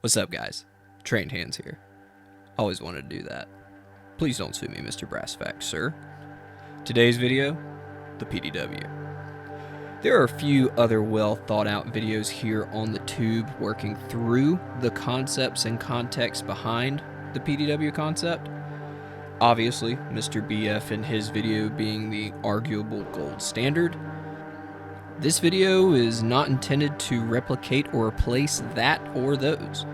What's up, guys? Trained Hands here. Always wanted to do that. Please don't sue me, Mr. Brass Facts, sir. Today's video, the PDW. There are a few other well thought out videos here on the tube working through the concepts and context behind the PDW concept. Obviously, Mr. BF in his video being the arguable gold standard. This video is not intended to replicate or replace that or those.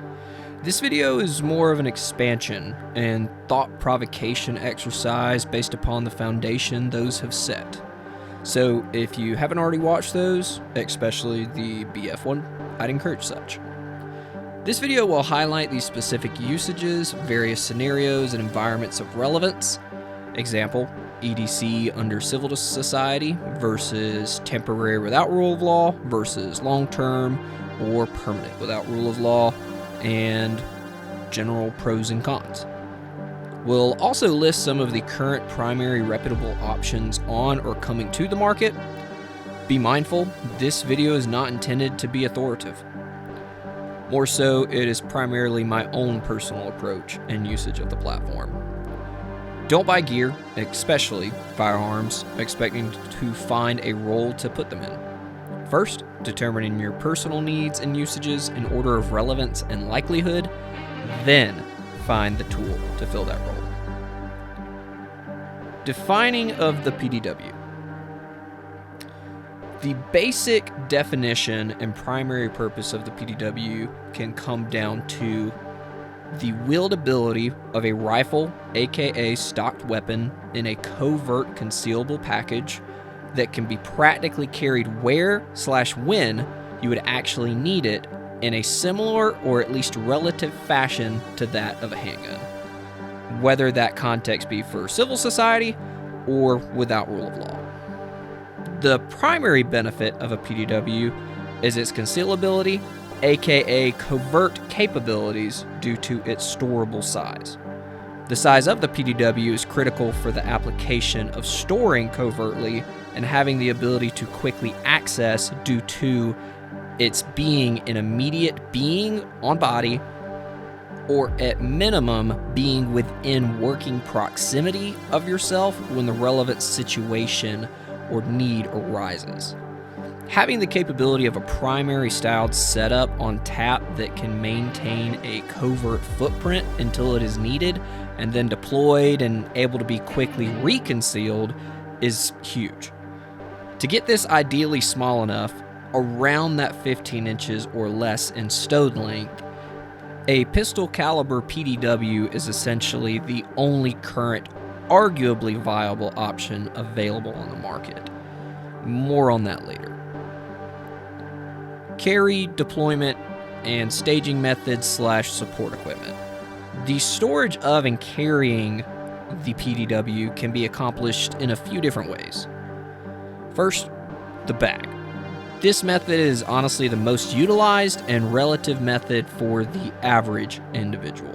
This video is more of an expansion and thought provocation exercise based upon the foundation those have set. So if you haven't already watched those, especially the BF one, I'd encourage such. This video will highlight the specific usages, various scenarios, and environments of relevance. Example, EDC under civil society versus temporary without rule of law versus long-term or permanent without rule of law, and general pros and cons. We'll also list some of the current primary reputable options on or coming to the market. Be mindful, this video is not intended to be authoritative. More so, it is primarily my own personal approach and usage of the platform. Don't buy gear, especially firearms, expecting to find a role to put them in. First, determining your personal needs and usages in order of relevance and likelihood, then find the tool to fill that role. Defining of the PDW. The basic definition and primary purpose of the PDW can come down to the wieldability of a rifle, aka stocked weapon, in a covert concealable package that can be practically carried where/when you would actually need it in a similar or at least relative fashion to that of a handgun, whether that context be for civil society or without rule of law. The primary benefit of a PDW is its concealability, aka covert capabilities, due to its storable size. The size of the PDW is critical for the application of storing covertly and having the ability to quickly access due to its being an immediate being on body, or at minimum being within working proximity of yourself when the relevant situation or need arises. Having the capability of a primary styled setup on tap that can maintain a covert footprint until it is needed and then deployed and able to be quickly reconcealed is huge. To get this ideally small enough, around that 15 inches or less in stowed length, a pistol caliber PDW is essentially the only current arguably viable option available on the market. More on that later. Carry, deployment, and staging methods / support equipment. The storage of and carrying the PDW can be accomplished in a few different ways. First, the bag. This method is honestly the most utilized and relative method for the average individual.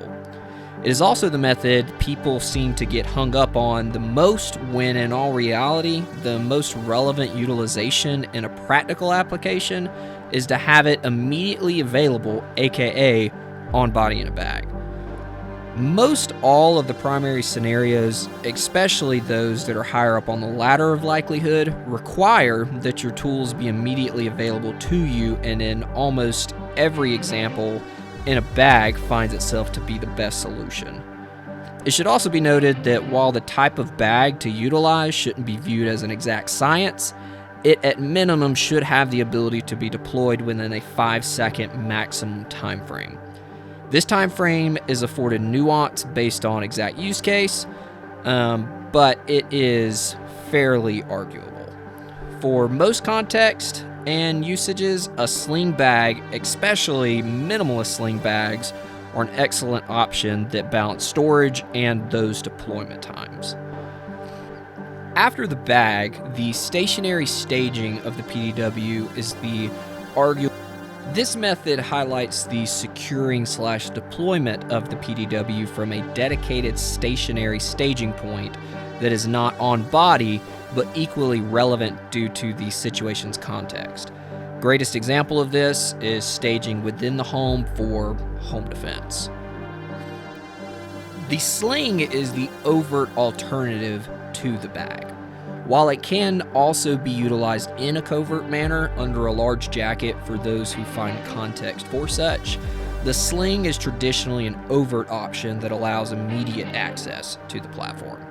It is also the method people seem to get hung up on the most, when in all reality, the most relevant utilization in a practical application is to have it immediately available, aka on body in a bag. Most all of the primary scenarios, especially those that are higher up on the ladder of likelihood, require that your tools be immediately available to you, and in almost every example, in a bag finds itself to be the best solution. It should also be noted that while the type of bag to utilize shouldn't be viewed as an exact science, it at minimum should have the ability to be deployed within a 5-second maximum time frame. This time frame is afforded nuance based on exact use case, but it is fairly arguable. For most context and usages, a sling bag, especially minimalist sling bags, are an excellent option that balance storage and those deployment times. After the bag, the stationary staging of the PDW is the arguable. This method highlights the securing / deployment of the PDW from a dedicated stationary staging point that is not on body, but equally relevant due to the situation's context. greatest example of this is staging within the home for home defense. The sling is the overt alternative to the bag. While it can also be utilized in a covert manner under a large jacket for those who find context for such, the sling is traditionally an overt option that allows immediate access to the platform.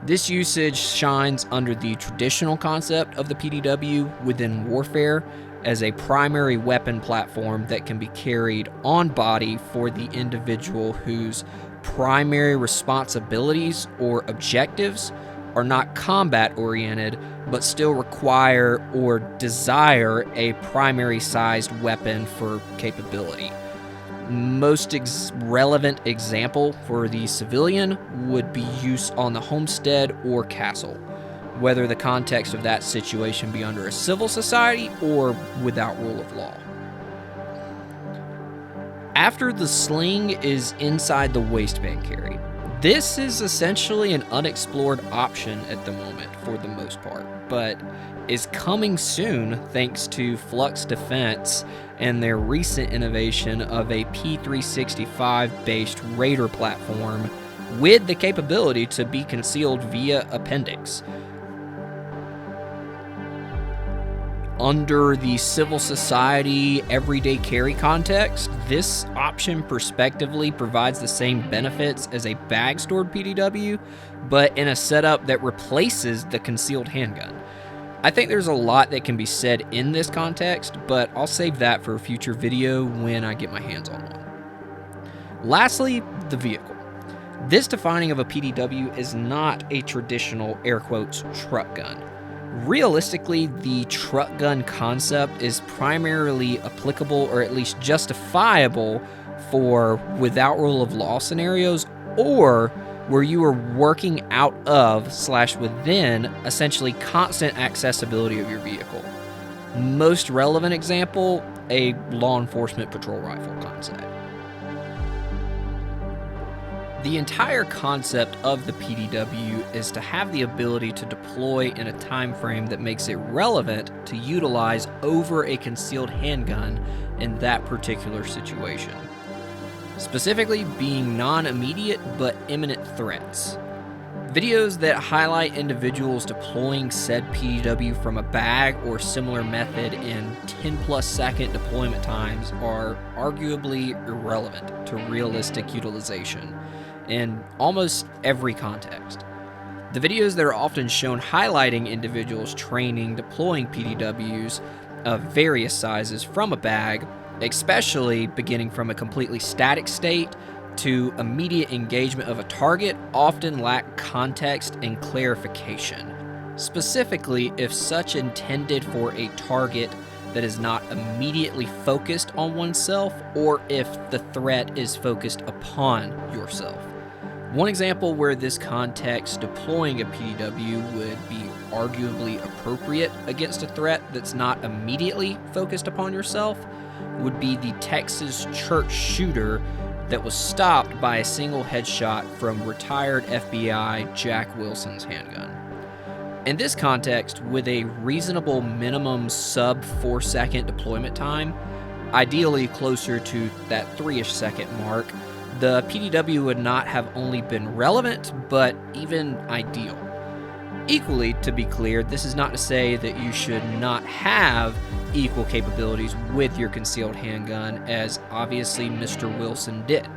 This usage shines under the traditional concept of the PDW within warfare as a primary weapon platform that can be carried on body for the individual whose primary responsibilities or objectives are not combat-oriented, but still require or desire a primary-sized weapon for capability. Most relevant example for the civilian would be use on the homestead or castle, whether the context of that situation be under a civil society or without rule of law. After the sling is inside the waistband carry. This is essentially an unexplored option at the moment for the most part, but is coming soon thanks to Flux Defense and their recent innovation of a P365-based radar platform with the capability to be concealed via appendix. Under the civil society everyday carry context, this option prospectively provides the same benefits as a bag-stored PDW, but in a setup that replaces the concealed handgun. I think there's a lot that can be said in this context, but I'll save that for a future video when I get my hands on one. Lastly, the vehicle. This defining of a PDW is not a traditional, air quotes, truck gun. Realistically, the truck gun concept is primarily applicable or at least justifiable for without rule of law scenarios or where you are working out of / within essentially constant accessibility of your vehicle. Most relevant example, a law enforcement patrol rifle concept. The entire concept of the PDW is to have the ability to deploy in a time frame that makes it relevant to utilize over a concealed handgun in that particular situation. Specifically being non-immediate but imminent threats. Videos that highlight individuals deploying said PDW from a bag or similar method in 10+ second deployment times are arguably irrelevant to realistic utilization in almost every context. The videos that are often shown highlighting individuals training deploying PDWs of various sizes from a bag, especially beginning from a completely static state to immediate engagement of a target, often lack context and clarification. Specifically, if such intended for a target that is not immediately focused on oneself or if the threat is focused upon yourself. One example where this context deploying a PDW would be arguably appropriate against a threat that's not immediately focused upon yourself would be the Texas church shooter that was stopped by a single headshot from retired FBI Jack Wilson's handgun. In this context, with a reasonable minimum sub 4 second deployment time, ideally closer to that 3-ish second mark, the PDW would not have only been relevant, but even ideal. Equally, to be clear, this is not to say that you should not have equal capabilities with your concealed handgun, as obviously Mr. Wilson did.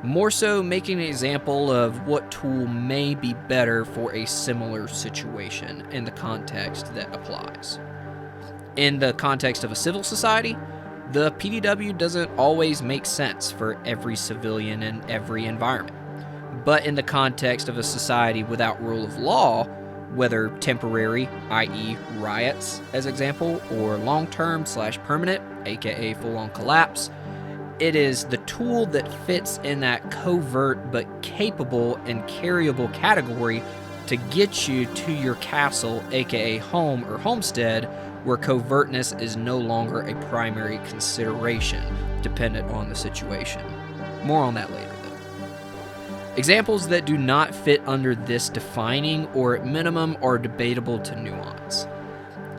More so making an example of what tool may be better for a similar situation in the context that applies. In the context of a civil society, the PDW doesn't always make sense for every civilian in every environment. But in the context of a society without rule of law, whether temporary, i.e. riots as example, or long-term / permanent, aka full-on collapse, it is the tool that fits in that covert but capable and carryable category to get you to your castle, aka home or homestead, where covertness is no longer a primary consideration, dependent on the situation. More on that later, though. Examples that do not fit under this defining, or at minimum are debatable to nuance.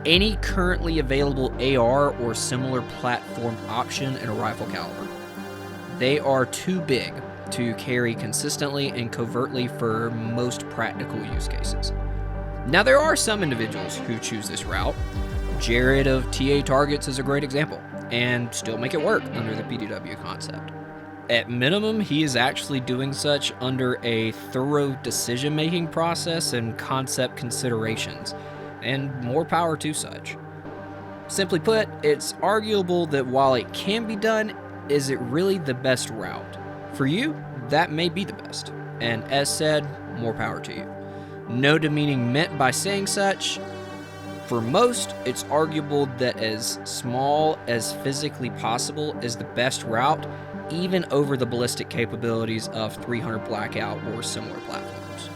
any currently available AR or similar platform option in a rifle caliber. They are too big to carry consistently and covertly for most practical use cases. Now, there are some individuals who choose this route. Jared of TA Targets is a great example, and still make it work under the PDW concept. At minimum, he is actually doing such under a thorough decision-making process and concept considerations, and more power to such. Simply put, it's arguable that while it can be done, is it really the best route? For you, that may be the best, and as said, more power to you. No demeaning meant by saying such. For most, it's arguable that as small as physically possible is the best route, even over the ballistic capabilities of 300 Blackout or similar platforms.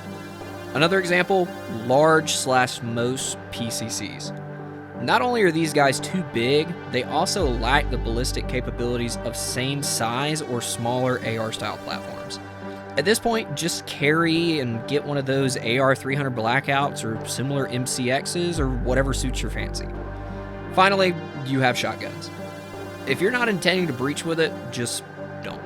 Another example, large/most PCCs. Not only are these guys too big, they also lack the ballistic capabilities of same size or smaller AR-style platforms. At this point, just carry and get one of those AR 300 Blackouts or similar MCXs or whatever suits your fancy. Finally, you have shotguns. If you're not intending to breach with it, just don't.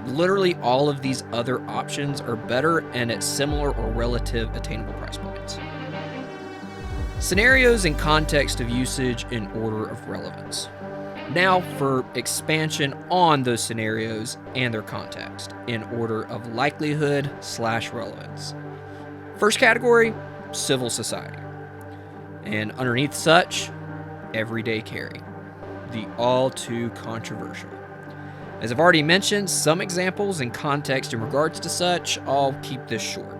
Literally all of these other options are better and at similar or relative attainable price points. Scenarios and context of usage in order of relevance. Now for expansion on those scenarios and their context in order of likelihood/relevance. First category, civil society. And underneath such, everyday carry. The all too controversial. As I've already mentioned, some examples and context in regards to such, I'll keep this short.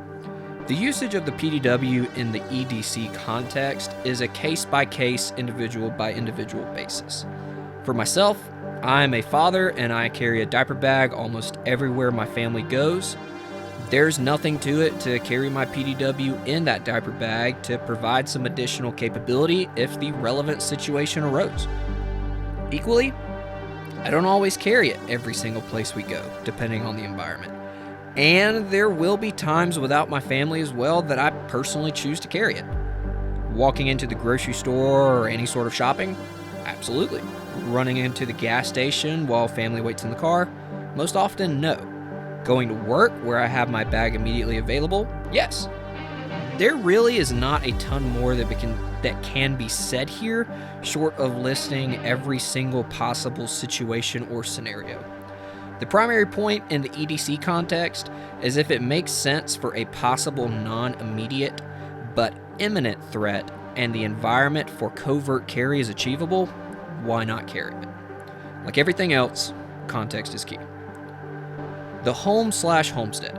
The usage of the PDW in the EDC context is a case-by-case, individual-by-individual basis. For myself, I'm a father and I carry a diaper bag almost everywhere my family goes. There's nothing to it to carry my PDW in that diaper bag to provide some additional capability if the relevant situation arose. Equally, I don't always carry it every single place we go, depending on the environment. And there will be times without my family as well that I personally choose to carry it. Walking into the grocery store or any sort of shopping? Absolutely. Running into the gas station while family waits in the car? Most often, no. Going to work where I have my bag immediately available? Yes. There really is not a ton more that can be said here, short of listing every single possible situation or scenario. The primary point in the EDC context is if it makes sense for a possible non-immediate but imminent threat and the environment for covert carry is achievable, why not carry it? Like everything else, context is key. The home/homestead.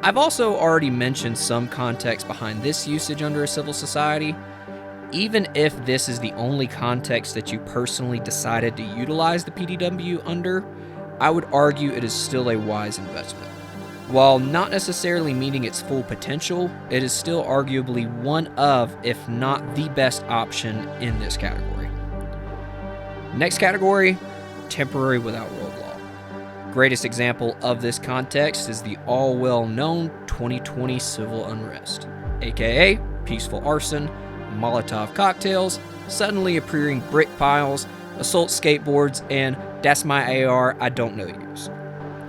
I've also already mentioned some context behind this usage under a civil society. Even if this is the only context that you personally decided to utilize the PDW under, I would argue it is still a wise investment. While not necessarily meeting its full potential, it is still arguably one of, if not the best option in this category. Next category, temporary without rule of law. Greatest example of this context is the all well-known 2020 civil unrest, aka peaceful arson, Molotov cocktails, suddenly appearing brick piles, assault skateboards, and "that's my AR, I don't know use."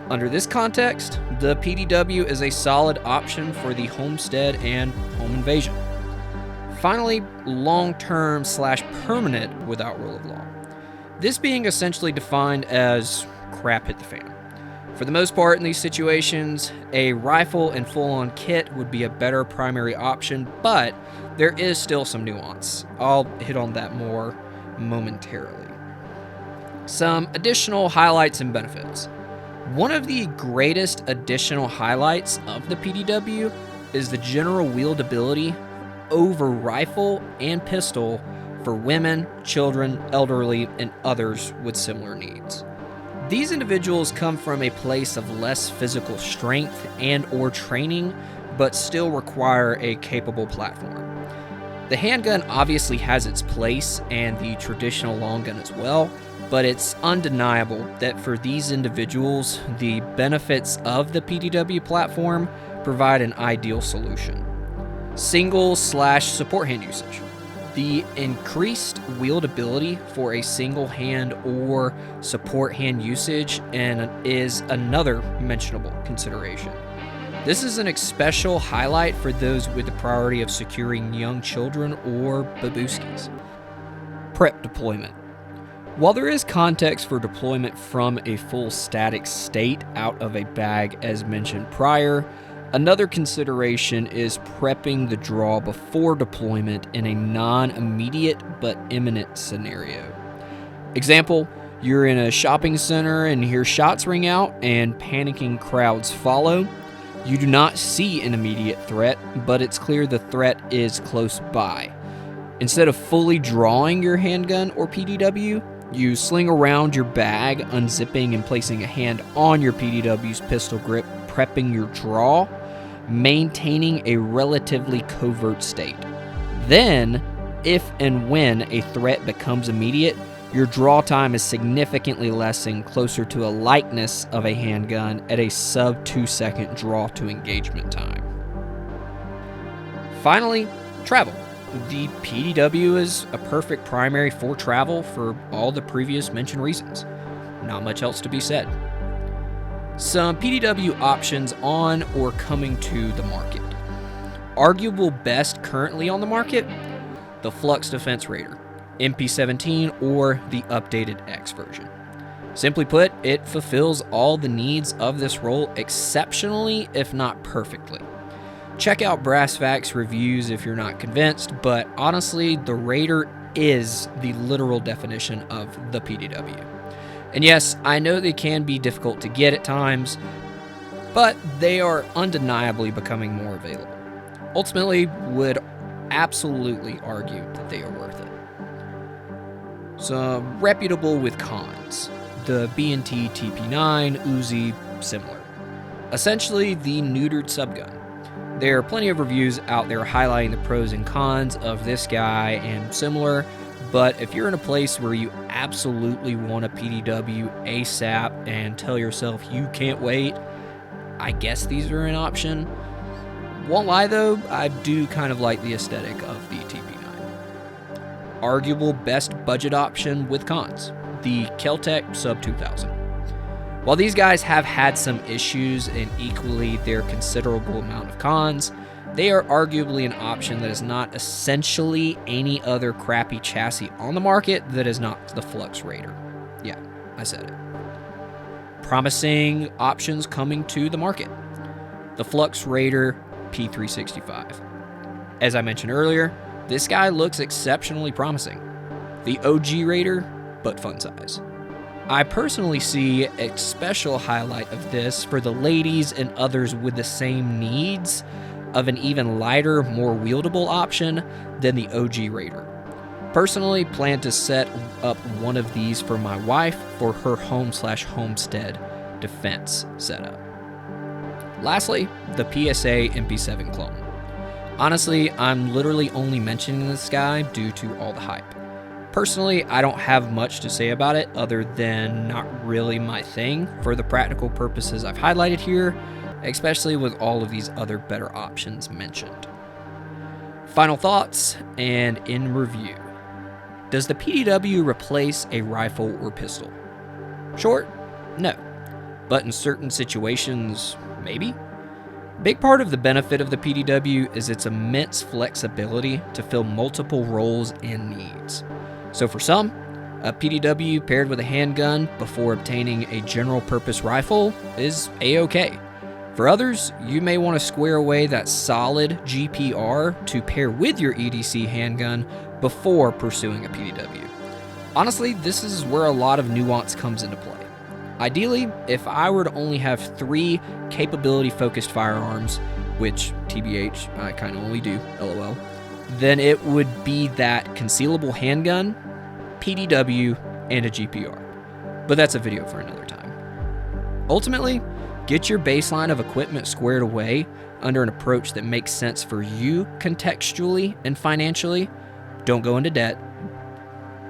Under this context, the PDW is a solid option for the homestead and home invasion. Finally, long-term/permanent without rule of law. This being essentially defined as crap hit the fan. For the most part in these situations, a rifle and full-on kit would be a better primary option, but there is still some nuance. I'll hit on that more momentarily. Some additional highlights and benefits. One of the greatest additional highlights of the PDW is the general wieldability over rifle and pistol for women, children, elderly, and others with similar needs. These individuals come from a place of less physical strength and or training, but still require a capable platform. The handgun obviously has its place and the traditional long gun as well, but it's undeniable that for these individuals, the benefits of the PDW platform provide an ideal solution. Single/support hand usage. The increased wieldability for a single hand or support hand usage is another mentionable consideration. This is an especial highlight for those with the priority of securing young children or babuskis. Prep deployment. While there is context for deployment from a full static state out of a bag as mentioned prior, another consideration is prepping the draw before deployment in a non-immediate but imminent scenario. Example, you're in a shopping center and hear shots ring out and panicking crowds follow. You do not see an immediate threat, but it's clear the threat is close by. Instead of fully drawing your handgun or PDW, you sling around your bag, unzipping and placing a hand on your PDW's pistol grip, prepping your draw, maintaining a relatively covert state. Then, if and when a threat becomes immediate, your draw time is significantly lessened, closer to a likeness of a handgun at a sub 2-second draw to engagement time. Finally, travel. The PDW is a perfect primary for travel for all the previous mentioned reasons. Not much else to be said. Some PDW options on or coming to the market. Arguable best currently on the market, the Flux Defense Raider, MP17, or the updated X version. Simply put, it fulfills all the needs of this role exceptionally, if not perfectly. Check out Brass Facts reviews if you're not convinced, but honestly, the Raider is the literal definition of the PDW. And yes, I know they can be difficult to get at times, but they are undeniably becoming more available. Ultimately, would absolutely argue that they are worth it. So, reputable with cons. The B&T TP9, Uzi, similar. Essentially, the neutered subgun. There are plenty of reviews out there highlighting the pros and cons of this guy and similar, but if you're in a place where you absolutely want a PDW ASAP and tell yourself you can't wait, I guess these are an option. Won't lie though, I do kind of like the aesthetic of the TP9. Arguable best budget option with cons, the Kel-Tec Sub 2000. While these guys have had some issues and equally their considerable amount of cons, they are arguably an option that is not essentially any other crappy chassis on the market that is not the Flux Raider. Yeah, I said it. Promising options coming to the market. The Flux Raider P365. As I mentioned earlier, this guy looks exceptionally promising. The OG Raider, but fun size. I personally see a special highlight of this for the ladies and others with the same needs of an even lighter, more wieldable option than the OG Raider. Personally, plan to set up one of these for my wife for her home/homestead defense setup. Lastly, the PSA MP7 clone. Honestly, I'm literally only mentioning this guy due to all the hype. Personally, I don't have much to say about it other than not really my thing for the practical purposes I've highlighted here, especially with all of these other better options mentioned. Final thoughts and in review. Does the PDW replace a rifle or pistol? Short, no. But in certain situations, maybe? Big part of the benefit of the PDW is its immense flexibility to fill multiple roles and needs. So for some, a PDW paired with a handgun before obtaining a general purpose rifle is a-okay. For others, you may want to square away that solid GPR to pair with your EDC handgun before pursuing a PDW. Honestly, this is where a lot of nuance comes into play. Ideally, if I were to only have 3 capability-focused firearms, which TBH, I kind of only do, LOL, then it would be that concealable handgun, PDW, and a GPR. But that's a video for another time. Ultimately, get your baseline of equipment squared away under an approach that makes sense for you contextually and financially. Don't go into debt.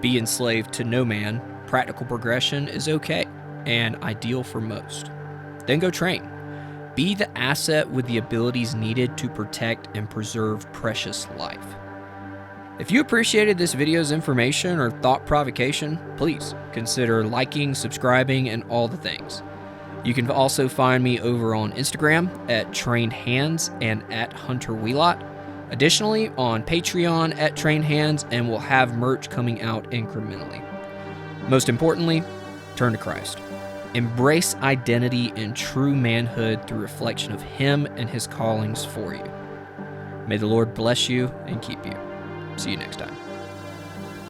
Be enslaved to no man. Practical progression is okay and ideal for most. Then go train. Be the asset with the abilities needed to protect and preserve precious life. If you appreciated this video's information or thought provocation, please consider liking, subscribing, and all the things. You can also find me over on Instagram at Trained Hands and at Hunter Wealot. Additionally, on Patreon at Trained Hands, and we'll have merch coming out incrementally. Most importantly, turn to Christ. Embrace identity and true manhood through reflection of Him and His callings for you. May the Lord bless you and keep you. See you next time.